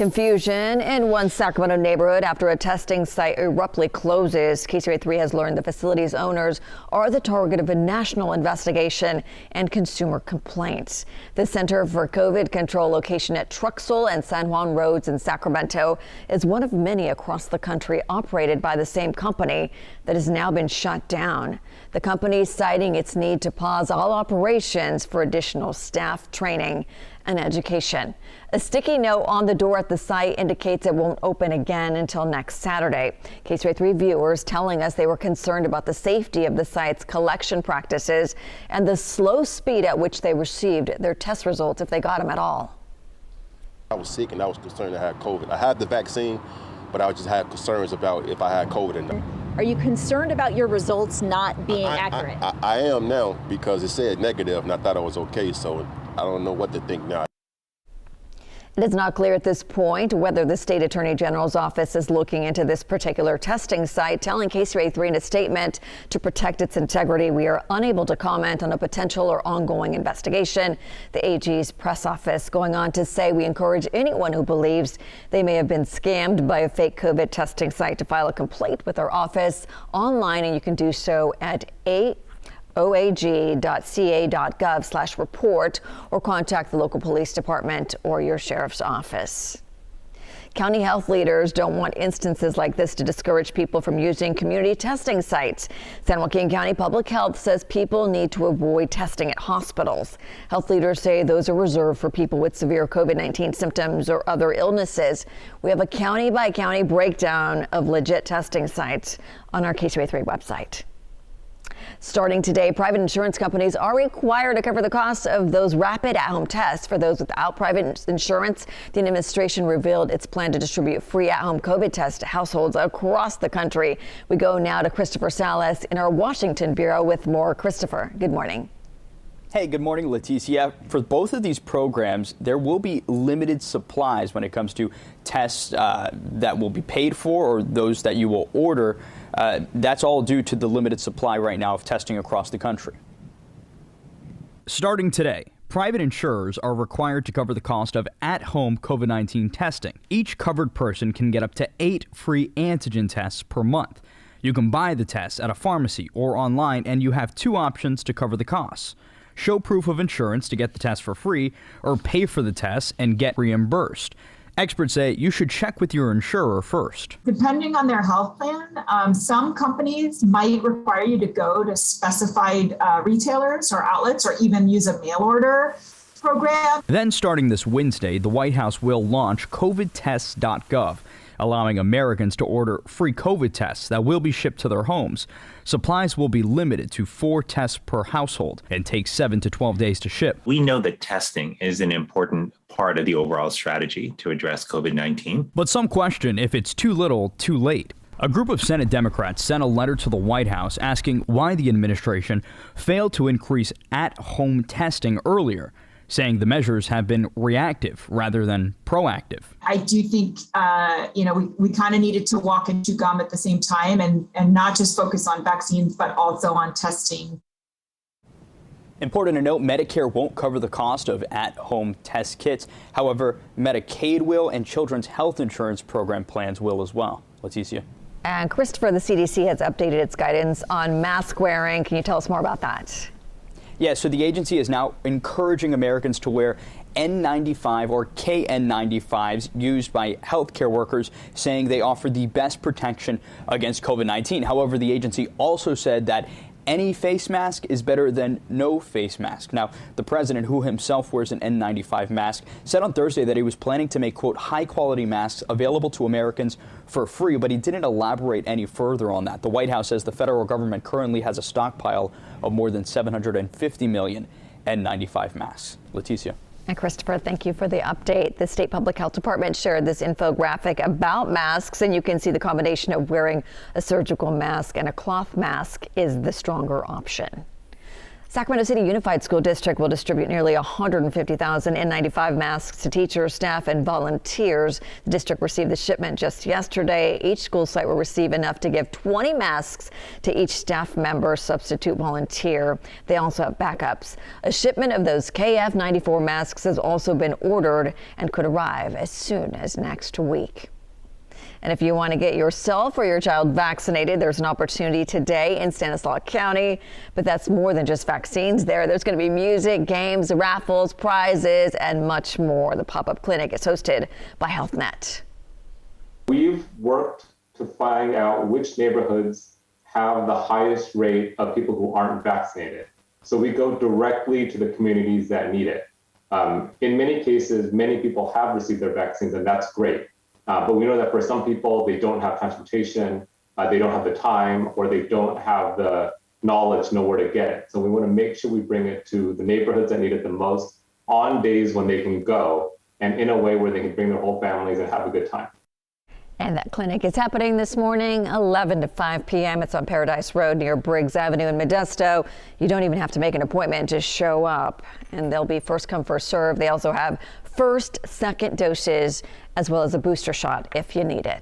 Confusion in one Sacramento neighborhood after a testing site abruptly closes. KCRA3 has learned the facility's owners are the target of a national investigation and consumer complaints. The Center for COVID Control location at Truxell and San Juan Roads in Sacramento is one of many across the country operated by the same company that has now been shut down. The company citing its need to pause all operations for additional staff training and education. A sticky note on the door at the site indicates it won't open again until next Saturday. KCRA3 viewers telling us they were concerned about the safety of the site's collection practices and the slow speed at which they received their test results if they got them at all. I was sick and I was concerned I had COVID. I had the vaccine, but I just had concerns about if I had COVID or not. Are you concerned about your results not being accurate? I am now because it said negative and I thought it was okay, so I don't know what to think now. It is not clear at this point whether the state attorney general's office is looking into this particular testing site, telling KCRA3 in a statement to protect its integrity. We are unable to comment on a potential or ongoing investigation. The AG's press office going on to say we encourage anyone who believes they may have been scammed by a fake COVID testing site to file a complaint with our office online, and you can do so at oag.ca.gov/report or contact the local police department or your sheriff's office. County health leaders don't want instances like this to discourage people from using community testing sites. San Joaquin County Public Health says people need to avoid testing at hospitals. Health leaders say those are reserved for people with severe COVID-19 symptoms or other illnesses. We have a county-by-county breakdown of legit testing sites on our KCRA3 website. Starting today, private insurance companies are required to cover the costs of those rapid at-home tests. For those without private insurance, the administration revealed its plan to distribute free at-home COVID tests to households across the country. We go now to Christopher Salas in our Washington bureau with more. Christopher, good morning. Hey, good morning, Leticia. For both of these programs, there will be limited supplies when it comes to tests that will be paid for or those that you will order. That's all due to the limited supply right now of testing across the country. Starting today, private insurers are required to cover the cost of at-home COVID-19 testing. Each covered person can get up to 8 free antigen tests per month. You can buy the tests at a pharmacy or online, and you have 2 options to cover the costs. Show proof of insurance to get the test for free, or pay for the tests and get reimbursed. Experts say you should check with your insurer first. Depending on their health plan, some companies might require you to go to specified retailers or outlets or even use a mail order program. Then starting this Wednesday, the White House will launch covidtests.gov, allowing Americans to order free COVID tests that will be shipped to their homes. Supplies will be limited to 4 tests per household and take 7 to 12 days to ship. We know that testing is an important part of the overall strategy to address COVID-19. But some question if it's too little, too late. A group of Senate Democrats sent a letter to the White House asking why the administration failed to increase at-home testing earlier, saying the measures have been reactive rather than proactive. I do think, we kind of needed to walk and chew gum at the same time and not just focus on vaccines, but also on testing. Important to note, Medicare won't cover the cost of at-home test kits. However, Medicaid will, and Children's Health Insurance Program plans will as well. Leticia. And Christopher, the CDC has updated its guidance on mask wearing. Can you tell us more about that? Yeah, so the agency is now encouraging Americans to wear N95 or KN95s used by healthcare workers, saying they offer the best protection against COVID-19. However, the agency also said that any face mask is better than no face mask. Now, the president, who himself wears an N95 mask, said on Thursday that he was planning to make, quote, high-quality masks available to Americans for free, but he didn't elaborate any further on that. The White House says the federal government currently has a stockpile of more than 750 million N95 masks. Leticia. And Christopher, thank you for the update. The State Public Health Department shared this infographic about masks, and you can see the combination of wearing a surgical mask and a cloth mask is the stronger option. Sacramento City Unified School District will distribute nearly 150,000 N95 masks to teachers, staff, and volunteers. The district received the shipment just yesterday. Each school site will receive enough to give 20 masks to each staff member, substitute, volunteer. They also have backups. A shipment of those KF94 masks has also been ordered and could arrive as soon as next week. And if you want to get yourself or your child vaccinated, there's an opportunity today in Stanislaus County. But that's more than just vaccines there. There's going to be music, games, raffles, prizes, and much more. The pop-up clinic is hosted by HealthNet. We've worked to find out which neighborhoods have the highest rate of people who aren't vaccinated. So we go directly to the communities that need it. In many cases, many people have received their vaccines, and that's great. But we know that for some people, they don't have transportation, they don't have the time, or they don't have the knowledge to know where to get it. So we want to make sure we bring it to the neighborhoods that need it the most on days when they can go and in a way where they can bring their whole families and have a good time. And that clinic is happening this morning, 11 to 5 p.m. It's on Paradise Road near Briggs Avenue in Modesto. You don't even have to make an appointment, just show up. And they'll be first come, first serve. They also have first, second doses, as well as a booster shot if you need it.